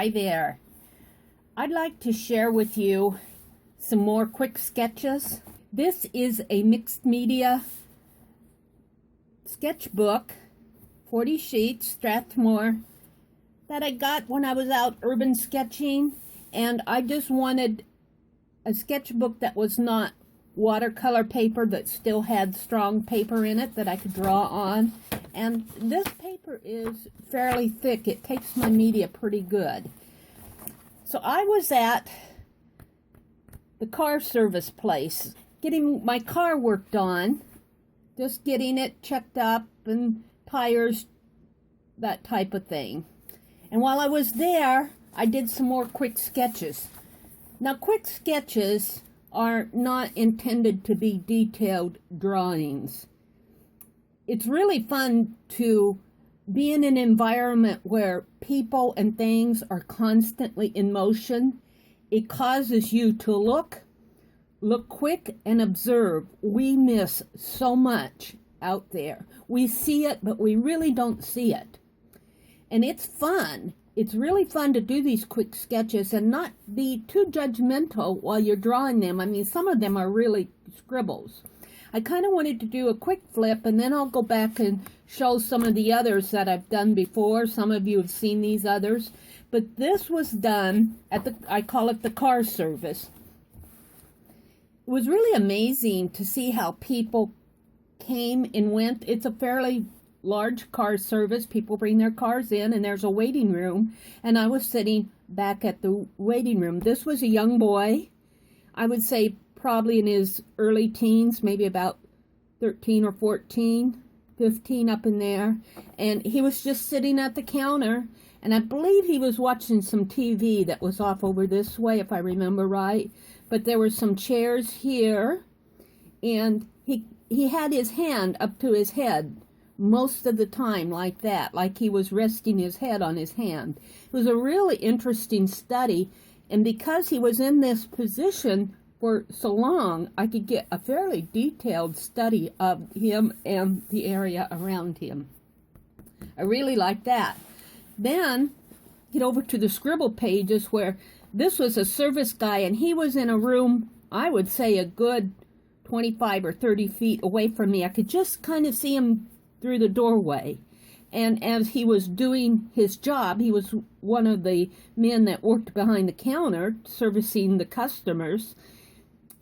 Hi there. I'd like to share with you some more quick sketches. This is a mixed media sketchbook, 40 sheets, Strathmore, that I got when I was out urban sketching, and I just wanted a sketchbook that was not watercolor paper, that still had strong paper in it that I could draw on. And this paper is fairly thick. It takes my media pretty good. So I was at the car service place getting my car worked on, just getting it checked up and tires, that type of thing. And while I was there, I did some more quick sketches. Now, quick sketches are not intended to be detailed drawings. It's really fun to be in an environment where people and things are constantly in motion. It causes you to look quick and observe. We miss so much out there. We see it, but we really don't see it. And it's fun. It's really fun to do these quick sketches and not be too judgmental while you're drawing them. I mean, some of them are really scribbles. I kind of wanted to do a quick flip, and then I'll go back and show some of the others that I've done before. Some of you have seen these others. But this was done at I call it the car service. It was really amazing to see how people came and went. It's a fairly large car service. People bring their cars in, and there's a waiting room, and I was sitting back at the waiting room. This was a young boy, I would say probably in his early teens, maybe about 13 or 14, 15, up in there, and he was just sitting at the counter, and I believe he was watching some TV that was off over this way, if I remember right. But there were some chairs here, and he had his hand up to his head most of the time, like that, like he was resting his head on his hand. It was a really interesting study, and because he was in this position for so long, I could get a fairly detailed study of him and the area around him. I really liked that. Then get over to the scribble pages, where this was a service guy, and he was in a room, I would say a good 25 or 30 feet away from me. I could just kind of see him through the doorway. And as he was doing his job, he was one of the men that worked behind the counter servicing the customers.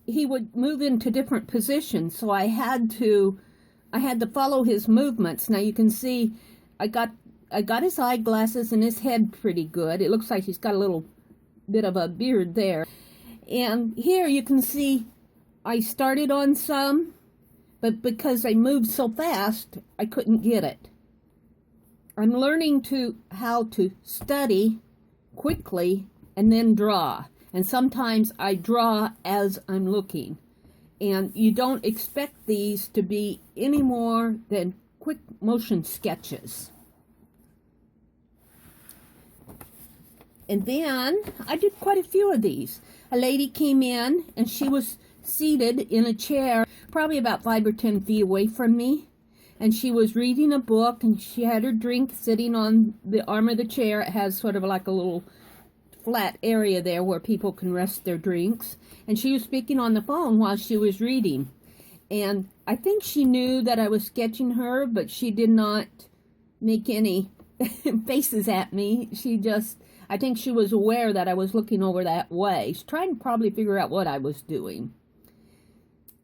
He would move into different positions, so I had to follow his movements. Now you can see I got his eyeglasses and his head pretty good. It looks like he's got a little bit of a beard there. And here you can see I started on some, but because I moved so fast, I couldn't get it. I'm learning how to study quickly and then draw. And sometimes I draw as I'm looking. And you don't expect these to be any more than quick motion sketches. And then I did quite a few of these. A lady came in, and she was seated in a chair probably about 5 or 10 feet away from me, and she was reading a book, and she had her drink sitting on the arm of the chair. It has sort of like a little flat area there where people can rest their drinks, and she was speaking on the phone while she was reading. And I think she knew that I was sketching her, but she did not make any faces at me. I think she was aware that I was looking over that way. She's trying to probably figure out what I was doing.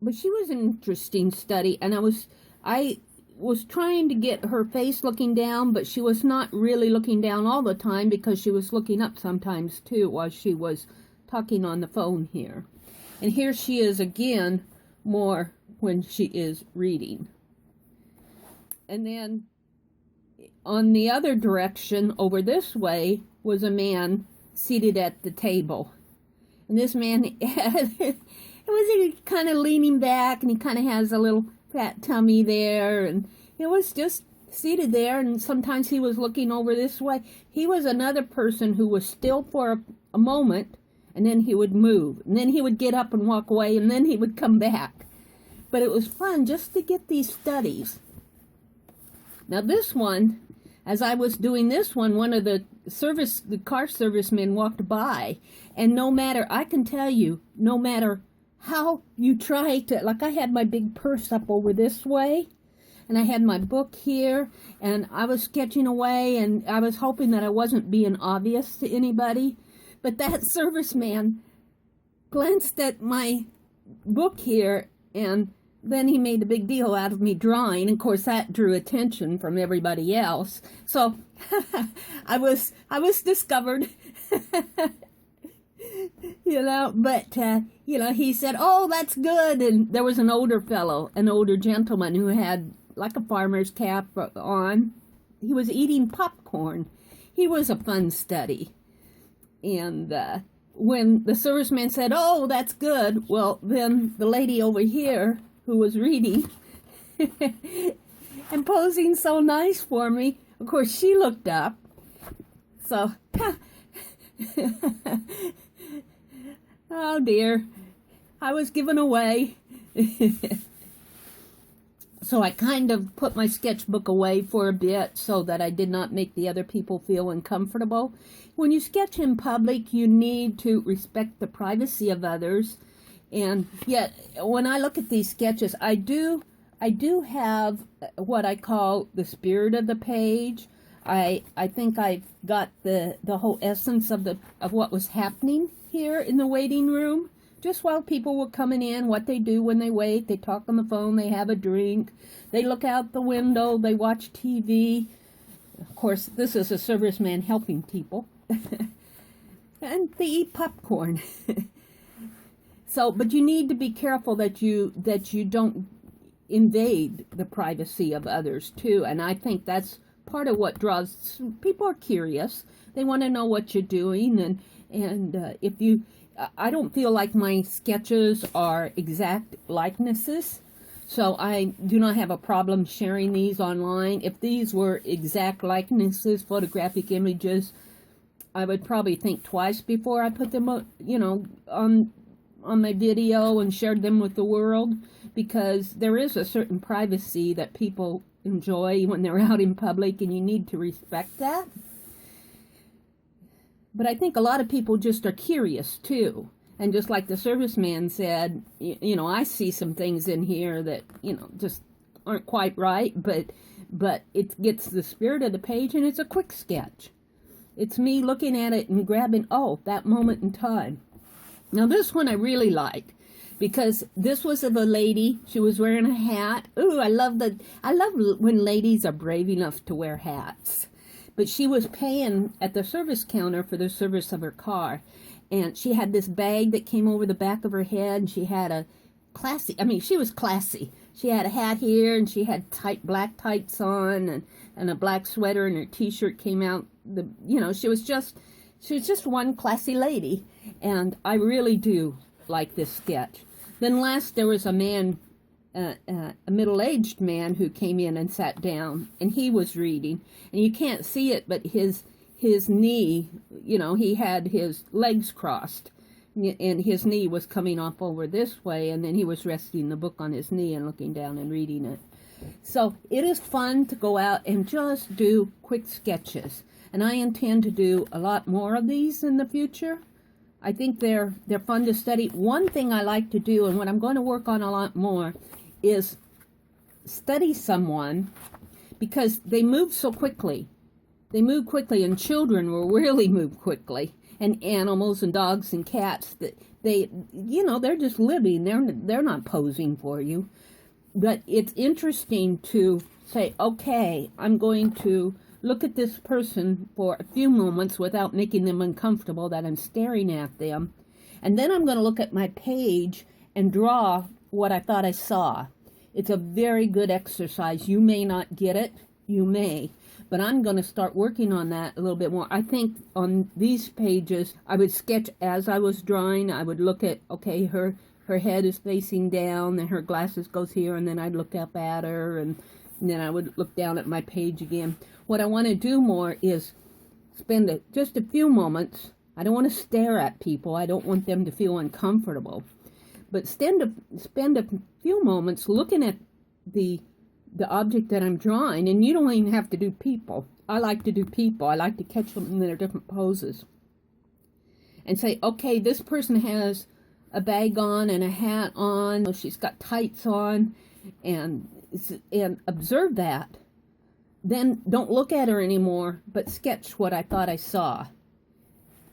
But she was an interesting study, and I was trying to get her face looking down, but she was not really looking down all the time, because she was looking up sometimes too while she was talking on the phone here. And here she is again more when she is reading. And then on the other direction over this way was a man seated at the table. And this man was kind of leaning back, and he kind of has a little fat tummy there, and he was just seated there, and sometimes he was looking over this way. He was another person who was still for a moment, and then he would move, and then he would get up and walk away, and then he would come back. But it was fun just to get these studies. Now this one, as I was doing this one of the car servicemen walked by, and I can tell you, no matter how you try to, like I had my big purse up over this way, and I had my book here, and I was sketching away, and I was hoping that I wasn't being obvious to anybody, but that serviceman glanced at my book here, and then he made a big deal out of me drawing. Of course, that drew attention from everybody else. So I was discovered, But he said, "Oh, that's good." And there was an older gentleman who had like a farmer's cap on. He was eating popcorn. He was a fun study. And when the serviceman said, "Oh, that's good," well, then the lady over here who was reading and posing so nice for me, of course, she looked up. So, oh dear, I was given away. So I kind of put my sketchbook away for a bit so that I did not make the other people feel uncomfortable. When you sketch in public, you need to respect the privacy of others. And yet, when I look at these sketches, I do have what I call the spirit of the page. I think I've got the whole essence of what was happening here in the waiting room. Just while people were coming in, what they do when they wait, they talk on the phone, they have a drink, they look out the window, they watch TV. Of course, this is a serviceman helping people. And they eat popcorn. So, but you need to be careful that you don't invade the privacy of others too. And I think that's part of what draws people. Are curious. They want to know what you're doing, and if you, I don't feel like my sketches are exact likenesses, so I do not have a problem sharing these online. If these were exact likenesses, photographic images, I would probably think twice before I put them, on my video and shared them with the world, because there is a certain privacy that people enjoy when they're out in public, and you need to respect that. But I think a lot of people just are curious too, and just like the serviceman said, I see some things in here that just aren't quite right, but it gets the spirit of the page, and it's a quick sketch. It's me looking at it and grabbing, that moment in time. Now this one I really like, because this was of a lady. She was wearing a hat. Ooh, I love when ladies are brave enough to wear hats. But she was paying at the service counter for the service of her car, and she had this bag that came over the back of her head, and she had she was classy. She had a hat here, and she had black tights on, and a black sweater, and her t-shirt came out. She was just one classy lady, and I really do like this sketch. Then last, there was a man, a middle-aged man who came in and sat down, and he was reading, and you can't see it, but his knee, he had his legs crossed, and his knee was coming off over this way, and then he was resting the book on his knee and looking down and reading it. So it is fun to go out and just do quick sketches. And I intend to do a lot more of these in the future. I think they're fun to study. One thing I like to do, and what I'm going to work on a lot more, is study someone, because they move so quickly. They move quickly, and children will really move quickly, and animals and dogs and cats. That they're just living. They're not posing for you. But it's interesting to say, okay, I'm going to look at this person for a few moments without making them uncomfortable that I'm staring at them. And then I'm going to look at my page and draw what I thought I saw. It's a very good exercise. You may not get it. You may. But I'm going to start working on that a little bit more. I think on these pages, I would sketch as I was drawing. I would look at, okay, her head is facing down, and her glasses goes here, and then I'd look up at her, and then I would look down at my page again. What I want to do more is spend just a few moments. I don't want to stare at people. I don't want them to feel uncomfortable. But spend a few moments looking at the the object that I'm drawing, and you don't even have to do people. I like to do people. I like to catch them in their different poses. And say, okay, this person has a bag on and a hat on. She's got tights on, and observe that. Then don't look at her anymore, but sketch what I thought I saw.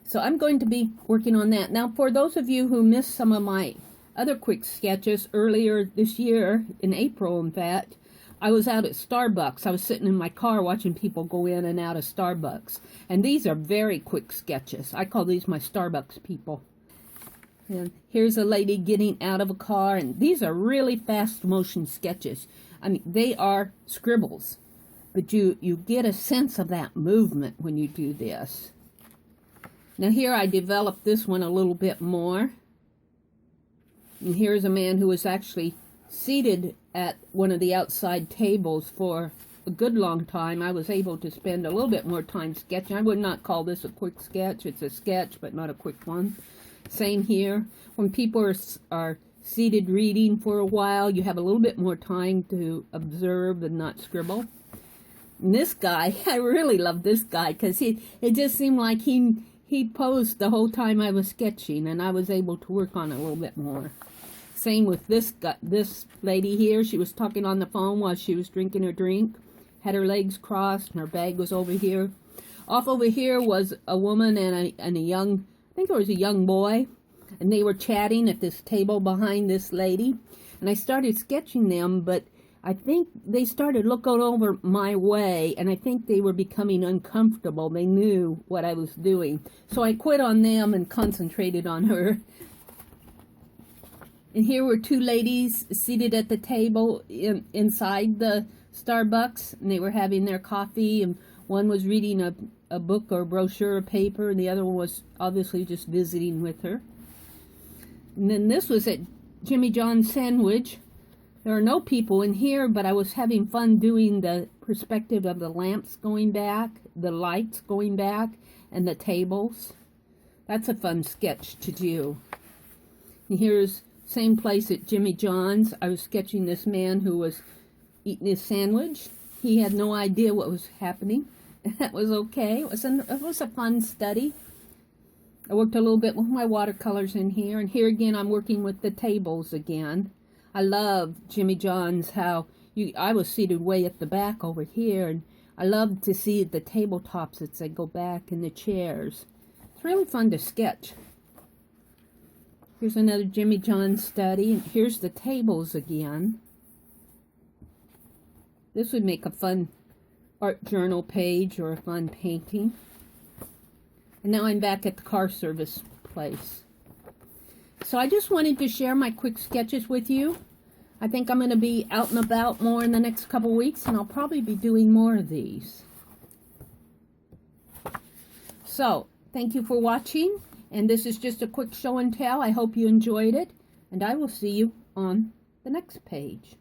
So I'm going to be working on that. Now, for those of you who missed some of my other quick sketches earlier this year, in April, in fact, I was out at Starbucks. I was sitting in my car watching people go in and out of Starbucks. And these are very quick sketches. I call these my Starbucks people. And here's a lady getting out of a car. And these are really fast motion sketches. I mean, they are scribbles. But you get a sense of that movement when you do this. Now here I developed this one a little bit more. And here's a man who was actually seated at one of the outside tables for a good long time. I was able to spend a little bit more time sketching. I would not call this a quick sketch. It's a sketch, but not a quick one. Same here. When people are seated reading for a while, you have a little bit more time to observe and not scribble. And this guy, I really love this guy because it just seemed like he posed the whole time I was sketching, and I was able to work on it a little bit more. Same with this lady here. She was talking on the phone while she was drinking her drink. Had her legs crossed, and her bag was over here. Off over here was a woman and a young, I think it was a young boy. And they were chatting at this table behind this lady. And I started sketching them, but I think they started looking over my way, and I think they were becoming uncomfortable. They knew what I was doing. So I quit on them and concentrated on her. And here were two ladies seated at the table inside the Starbucks, and they were having their coffee, and one was reading a book or a brochure or paper, and the other one was obviously just visiting with her. And then this was at Jimmy John's Sandwich. There are no people in here, but I was having fun doing the perspective of the lamps going back, the lights going back, and the tables. That's a fun sketch to do. And here's same place at Jimmy John's. I was sketching this man who was eating his sandwich. He had no idea what was happening. That was okay. It was a fun study. I worked a little bit with my watercolors in here. And here again, I'm working with the tables again. I love Jimmy John's, how I was seated way at the back over here. And I love to see the tabletops as they go back and the chairs. It's really fun to sketch. Here's another Jimmy John's study, and here's the tables again. This would make a fun art journal page or a fun painting. And now I'm back at the car service place. So I just wanted to share my quick sketches with you. I think I'm going to be out and about more in the next couple weeks, and I'll probably be doing more of these. So, thank you for watching. And this is just a quick show and tell. I hope you enjoyed it. And I will see you on the next page.